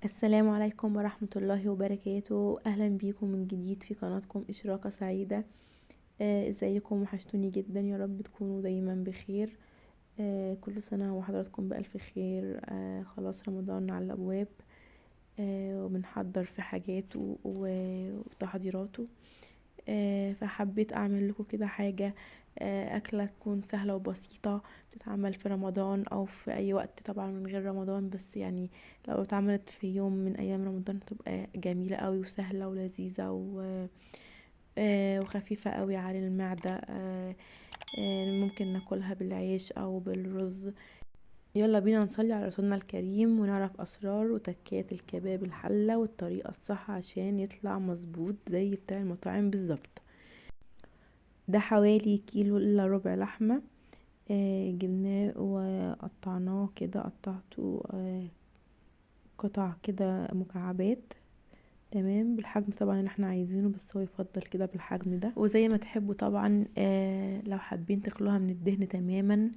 السلام عليكم ورحمة الله وبركاته. أهلا بيكم من جديد في قناتكم إشراقة سعيدة. ازيكم؟ وحشتوني جدا، يا رب تكونوا دايما بخير. كل سنة وحضراتكم بألف خير. خلاص رمضان على الأبواب. وبنحضر في حاجات وتحضيراته. فحبيت اعمل لكم كده حاجة، اكلة تكون سهلة وبسيطة، بتتعمل في رمضان او في اي وقت طبعا من غير رمضان، بس يعني لو اتعملت في يوم من ايام رمضان تبقى جميلة قوي وسهلة ولذيذة وخفيفة قوي على المعدة. ممكن ناكلها بالعيش او بالرز. يلا بينا نصلي على رسولنا الكريم ونعرف اسرار وتكات الكباب الحلة والطريقة الصح عشان يطلع مظبوط زي بتاع المطاعم بالظبط. ده حوالي كيلو الا ربع لحمة. جبناه وقطعناه كده، قطعته قطع كده مكعبات. تمام، بالحجم طبعا اللي احنا عايزينه، بس هو يفضل كده بالحجم ده وزي ما تحبوا طبعا. لو حابين تخلوها من الدهن تماما،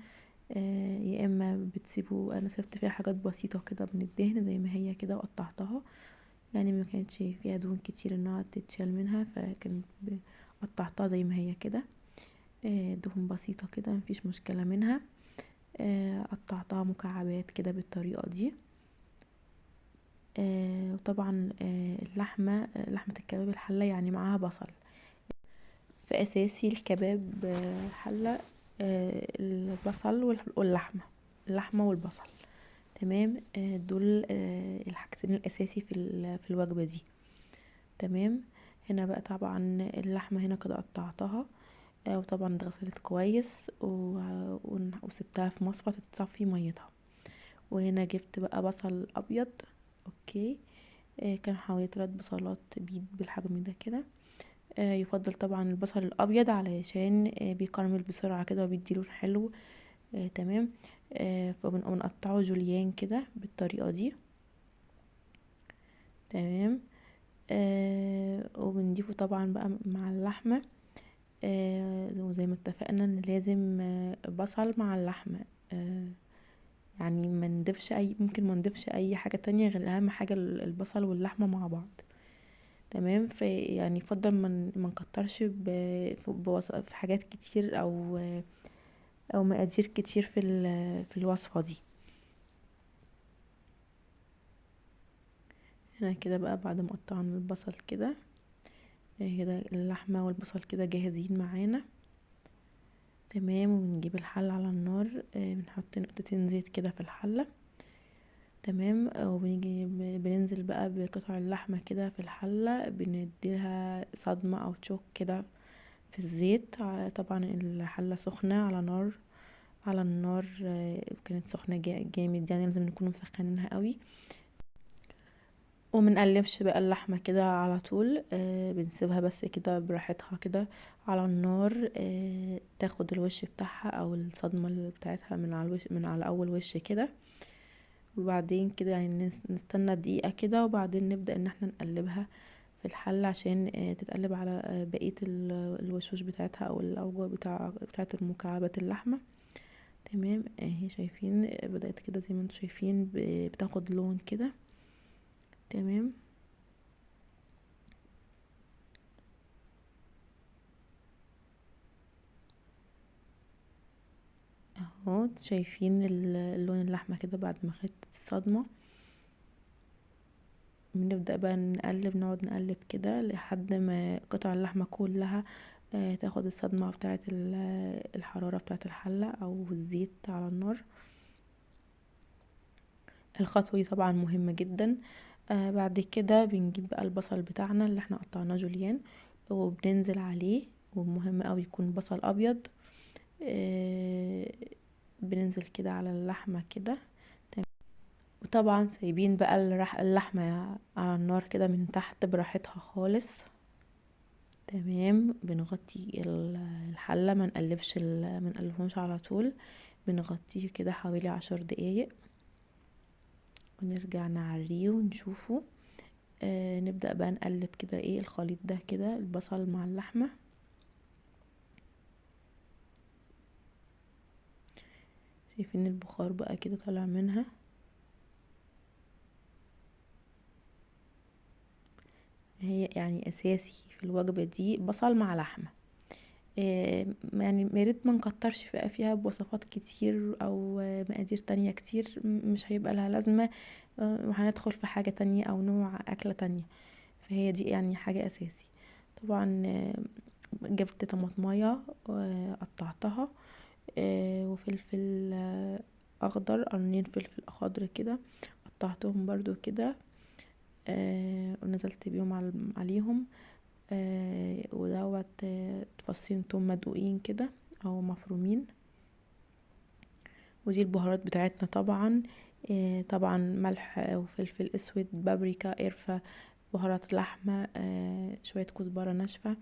يا اما بتسيبوا. انا سبت فيها حاجات بسيطة كده من الدهن زي ما هي كده وقطعتها، يعني ما كانتش فيها دهون كتير انها تتشال منها، فكانت قطعتها زي ما هي كده. دهون بسيطة كده مفيش مشكلة منها. قطعتها مكعبات كده بالطريقة دي. وطبعا اللحمة، لحمة الكباب الحلة يعني معاها بصل. فأساسي الكباب حلة البصل واللحمة، اللحمة والبصل. تمام. دول الحاجتين الأساسي في الوجبة دي. تمام. هنا بقى طبعا اللحمة هنا كده قطعتها، وطبعا اتغسلت كويس وسبتها في مصفى تتصفي ميتها. وهنا جبت بقى بصل ابيض. اوكي. كان حوالي 3 بصلات بيض بالحجم ده كده. يفضل طبعا البصل الابيض علشان بيكرمل بسرعه كده وبيدي لون حلو. تمام. فبنقوم نقطعه جوليان كده بالطريقه دي. تمام. وبنضيفه طبعا بقى مع اللحمه. وزي ما اتفقنا ان لازم بصل مع اللحمه. آه يعني ما نضيفش اي، ممكن ما نضيفش اي حاجه تانية غير اهم حاجه البصل واللحمه مع بعض. تمام. في يعني يفضل ما نكترش في حاجات كتير او مقادير كتير في الوصفه دي. هنا كده بقى بعد ما قطعنا البصل كده، كده اللحمه والبصل كده جاهزين معانا. تمام. وبنجيب الحله على النار، بنحط نقطتين زيت كده في الحله. تمام. وبنيجي بننزل بقى بقطع اللحمة كده في الحلة، بنديها صدمة او تشوك كده في الزيت. طبعا الحلة سخنة على النار. كانت سخنة جامد، يعني لازم نكون مسخنينها قوي. ومنقلبش بقى اللحمة كده على طول، بنسيبها بس كده براحتها كده على النار، تاخد الوش بتاعها او الصدمة اللي بتاعتها من على الوش، من على اول وش كده. وبعدين كده يعني نستنى دقيقة كده، وبعدين نبدأ ان احنا نقلبها في الحلة عشان تتقلب على بقية الوشوش بتاعتها او الاوجه بتاعت المكعبات اللحمة. تمام. اهي شايفين بدأت كده زي ما انتم شايفين بتاخد لون كده. تمام. اهو شايفين اللون اللحمة كده بعد ما خدت الصدمة. بنبدأ بقى نقعد نقلب كده لحد ما قطع اللحمة كلها تاخد الصدمة بتاعة الحرارة بتاعة الحلة او الزيت على النار. الخطوة دي طبعا مهمة جدا. بعد كده بنجيب بقى البصل بتاعنا اللي احنا قطعناه جوليان وبننزل عليه، ومهم اوي يكون بصل ابيض. آه بننزل كده على اللحمة كده. وطبعا سايبين بقى اللحمة على النار كده من تحت براحتها خالص. تمام. بنغطي الحلة، ما نقلبهمش على طول. بنغطيه كده حوالي 10 دقايق ونرجع نعريه ونشوفه. نبدأ بقى نقلب كده الخليط ده كده، البصل مع اللحمة. شايفين البخار بقى كده طالع منها. هي يعني اساسي في الوجبة دي بصل مع لحمة. يعني ياريت ما نكترش فيها بوصفات كتير او مقادير تانية كتير، مش هيبقى لها لازمة، وهندخل في حاجة تانية او نوع اكلة تانية. فهي دي يعني حاجة اساسي. طبعا جبت طماطمايه قطعتها، وفلفل اخضر، قرنين فلفل اخضر كده قطعتهم برضو كده، ونزلت بيهم عليهم، ودوت فصين توم مدقوقين كده او مفرومين. ودي البهارات بتاعتنا طبعا، طبعا ملح وفلفل اسود، بابريكا، قرفة، بهارات لحمة، شوية كزبرة ناشفة،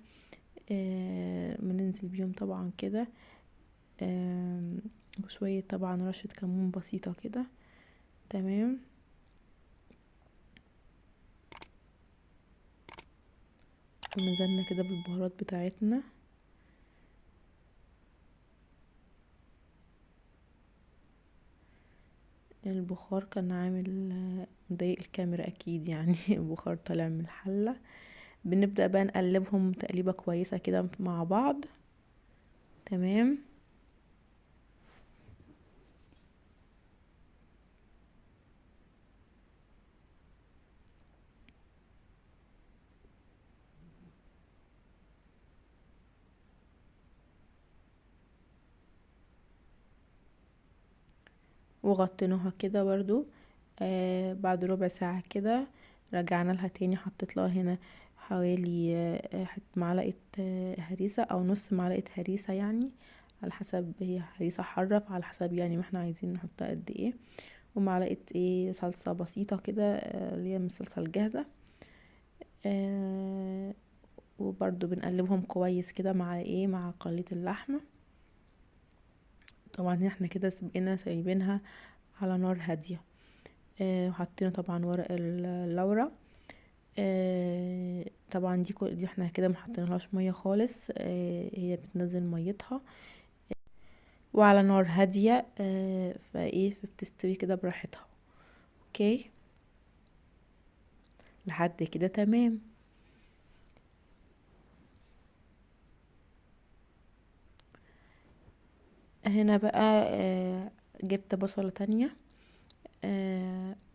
بننزل بيهم طبعا كده، وشوية طبعا رشة كمون بسيطة كده. تمام. ونزلنا كده بالبهارات بتاعتنا. البخار كان عامل مضايق الكاميرا اكيد يعني البخار طالع من الحلة. بنبدأ بقى نقلبهم تقليبة كويسة كده مع بعض. تمام. وغطيناها كده برضو. بعد ربع ساعة كده رجعنا لها تاني، حطيت لها هنا حوالي معلقة هريسة او نص معلقة هريسة، يعني على حسب هي هريسة حارة، على حسب يعني ما احنا عايزين نحطها قد ايه. ومعلقة صلصة بسيطة كده، اللي هي من الصلصة الجاهزة. آه وبرضو بنقلبهم كويس كده مع قلية اللحمة. طبعا احنا كده بقينا سايبينها على نار هادية. وحطينا طبعا ورق اللورة. طبعا دي احنا كده محطينالهاش مية خالص، هي بتنزل ميتها وعلى نار هادية، فبتستوي كده براحتها. اوكي، لحد كده تمام. هنا بقى جبت بصلة تانية،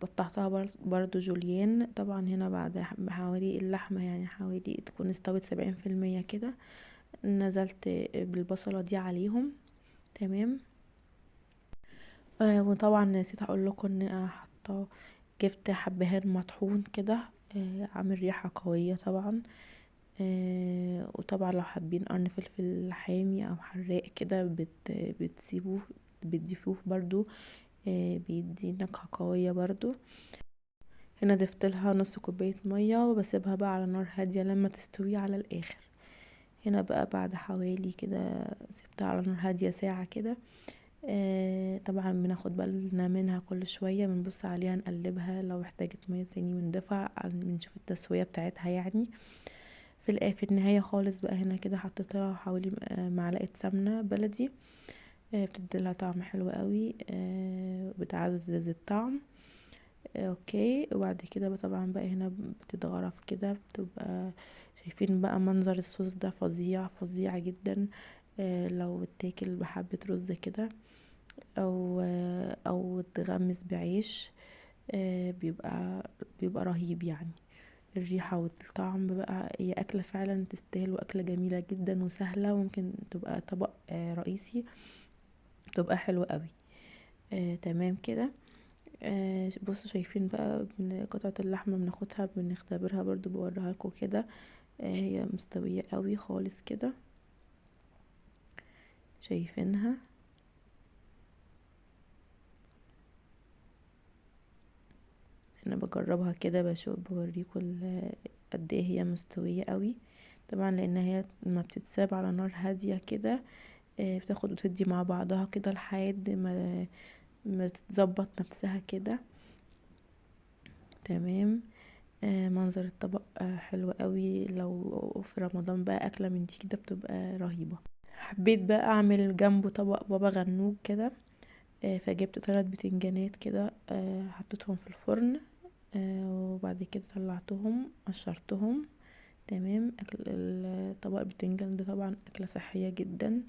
قطعتها برضو جوليان. طبعا هنا بعد حوالي اللحمة يعني حوالي تكون استوت 70% كده، نزلت بالبصلة دي عليهم. تمام. وطبعا نسيت اقول لكم ان انا حاطه، جبت حبهان مطحون كده، عامل ريحة قوية طبعا. وطبعا لو حابين قرن فلفل حامي او حراق كده بتسيبوه، بتضيفوه برضو، بيدي نكهة قوية برضو. هنا ضفت لها نص كوباية مية وبسيبها بقى على نار هادية لما تستوي على الاخر. هنا بقى بعد حوالي كده سبتها على نار هادية ساعة كده. طبعا بناخد بالنا منها كل شوية، بنبص عليها نقلبها، لو احتاجت مية تاني بنضيفها، بنشوف التسوية بتاعتها يعني. في النهاية خالص بقى هنا كده حطيت لها حوالي معلقة سمنة بلدي، بتديلها طعم حلو قوي، بتعزز الطعم. اوكي. وبعد كده بقى طبعا بقى هنا بتتغرف كده، بتبقى شايفين بقى منظر الصوص ده فظيع فظيع جدا. لو اتاكل بحبة رز كده، او تغمس بعيش، بيبقى رهيب يعني. الريحة والطعم بقى، هي أكلة فعلا تستاهل، وأكلة جميلة جدا وسهلة، وممكن تبقى طبق رئيسي، تبقى حلوة قوي. تمام كده. بصوا شايفين بقى من قطعة اللحمة بناخدها بنختبرها برضو، بوريها لكم كده. هي مستوية قوي خالص كده، شايفينها. انا بجربها كده، بشوف بوريكم قد ايه هي مستوية قوي. طبعا لان هي ما بتتساب على نار هادية كده، بتاخد وتدي مع بعضها كده لحد ما تتظبط نفسها كده. تمام. منظر الطبق حلو قوي، لو في رمضان بقى اكله من دي كده بتبقى رهيبه. حبيت بقى اعمل جنبه طبق بابا غنوج كده، فجبت 3 بتنجانات كده، حطيتهم في الفرن، وبعد كده طلعتهم قشرتهم. تمام. طبق البتنجان ده طبعا اكلة صحية جدا.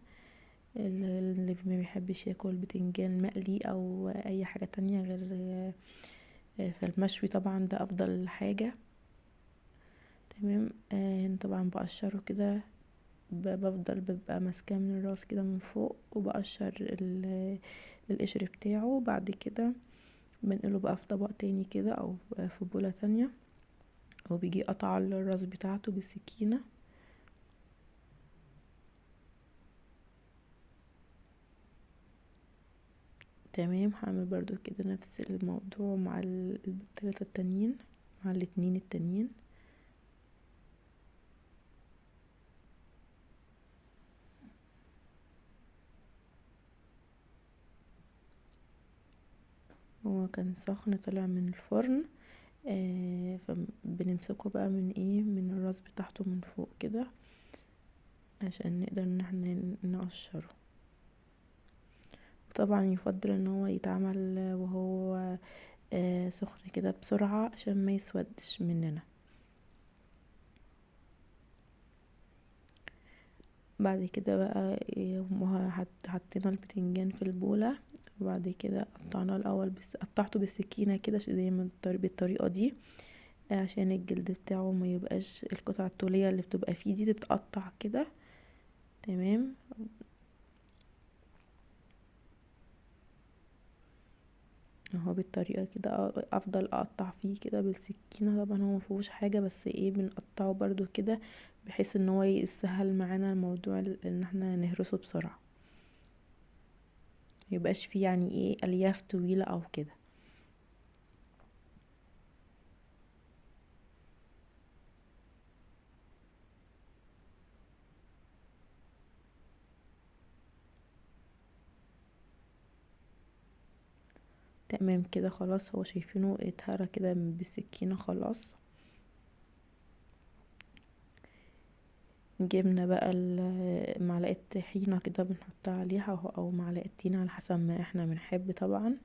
اللي ما بيحبش ياكل بتنجان مقلي او اي حاجة تانية غير فالمشوي طبعا ده افضل حاجة. تمام. طبعا بقشره كده، بفضل ببقى ماسكاه من الراس كده من فوق، وبقشر القشر بتاعه. بعد كده بنقله بقى في طبق تاني كده او في بولة تانية، وبيجي قطع الراس بتاعته بالسكينة. تمام. هعمل برضو كده نفس الموضوع مع التلاتة التانيين، مع الاتنين التانيين. هو كان سخن طلع من الفرن. فبنمسكه بقى من ايه، من الراس بتاعته من فوق كده، عشان نقدر ان احنا نقشره. طبعا يفضل ان هو يتعمل وهو سخن كده بسرعة عشان ما يسودش مننا. بعد كده بقى حطينا البتنجان في البولة، وبعد كده قطعناه الاول، بس قطعته بالسكينة كده زي ما بالطريقة دي، عشان الجلد بتاعه ما يبقاش القطع الطولية اللي بتبقى فيه دي تتقطع كده. تمام. اهو بالطريقة كده افضل اقطع فيه كده بالسكينة. طبعا هو مفيهوش حاجة، بس ايه بنقطعه برضو كده بحيث ان هو يسهل معانا الموضوع ان احنا نهرسه بسرعة، ميبقاش فيه يعني ايه الياف طويلة او كده. تمام كده خلاص. هو شايفينه اتهرى كده بالسكينة خلاص. جبنا بقى معلقة طحينة كده بنحطها عليها، او معلقتين على حسب ما احنا بنحب طبعا.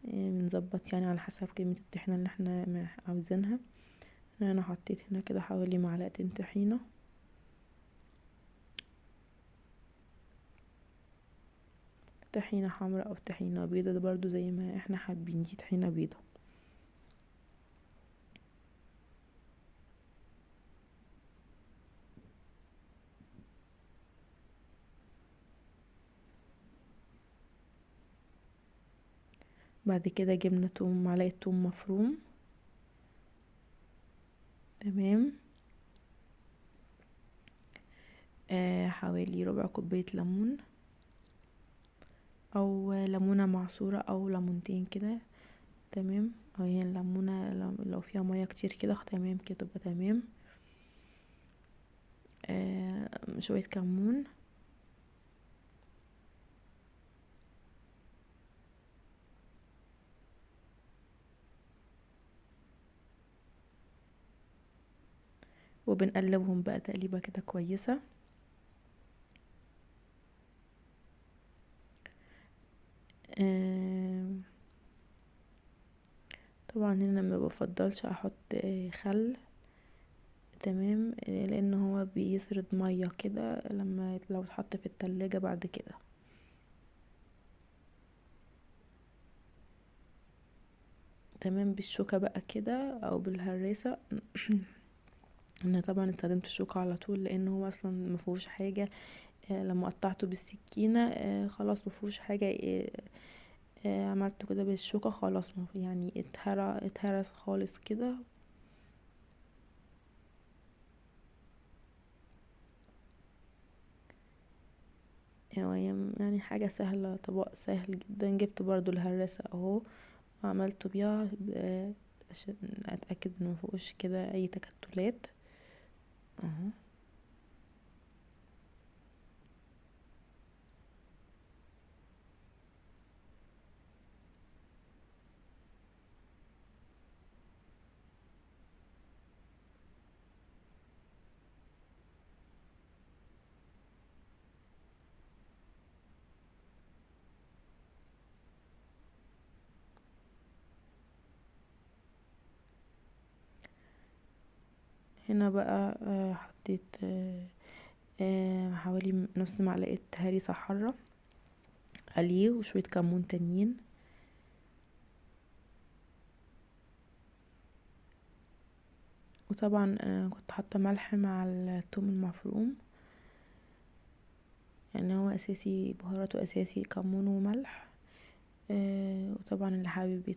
بنظبط يعني على حسب كمية الطحينة اللي احنا عاوزينها. انا حطيت هنا كده حوالي معلقتين طحينة. طحينة حمراء او طحينة بيضة، ده برضو زي ما احنا حابين، دي طحينة بيضة. بعد كده جبنا توم، معلقة توم مفروم. تمام. حوالي ربع كوباية ليمون، او ليمونة معصورة او ليمونتين كده. تمام. او هي الليمونة لو فيها مية كتير كده تمام كده تبقى تمام. شوية كمون. وبنقلبهم بقى تقليبة كده كويسة. آه طبعا هنا ما بفضلش احط خل. تمام. لان هو بيسرد مية كده لو اتحط في التلاجة بعد كده. تمام. بالشوكة بقى كده او بالهراسة. انا طبعا استخدمت الشوكة على طول لان هو اصلا مفيهوش حاجة. لما قطعته بالسكينة خلاص مفيهوش حاجة. عملته كده بالشوكة خلاص، يعني اتهرس خالص كده. هو يعني حاجة سهلة، طبق سهل جدا. جبت برضو الهراسة اهو، وعملته بيها عشان اتأكد ان مفيهوش كده اي تكتلات اهو. هنا بقى حطيت حوالي نص معلقة هريسة حارة عليه وشوية كمون تانيين. وطبعا كنت حاطة ملح مع الثوم المفروم، يعني هو اساسي بهاراته اساسي كمون وملح. وطبعا اللي حابب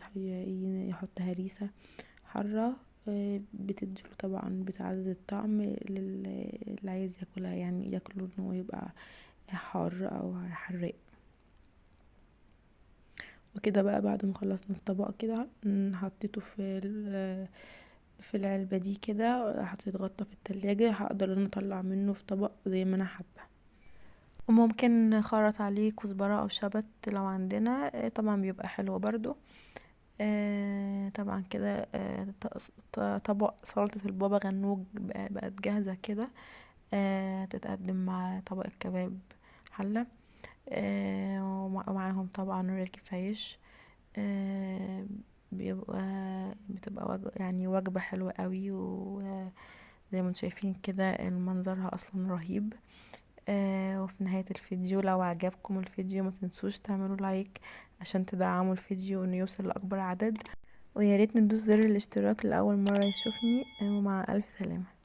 يحط هريسة حارة بتديله طبعا، بتعزز الطعم اللي عايز ياكلها، يعني ياكله ان هو يبقى حار او حراق. وكده بقى بعد ما خلصنا الطبق كده حطيته في العلبة دي كده، هتتغطى في التلاجة، هقدر ان اطلع منه في طبق زي ما انا حابة. وممكن نخرط عليه كزبرة او شبت لو عندنا، طبعا بيبقى حلو برضو. طبعا كده طبق سلطة البابا غنوج بقت جاهزة كده، تتقدم مع طبق الكباب حلة، ومعاهم طبعا رغيف عيش. بتبقى يعني وجبة حلوة قوي، وزي ما انتم شايفين كده المنظرها اصلا رهيب. وفي نهاية الفيديو لو عجبكم الفيديو ما تنسوش تعملوا لايك عشان تدعموا الفيديو انه يوصل لاكبر عدد، وياريت ندوس زر الاشتراك لأول مرة يشوفني. ومع ألف سلامة.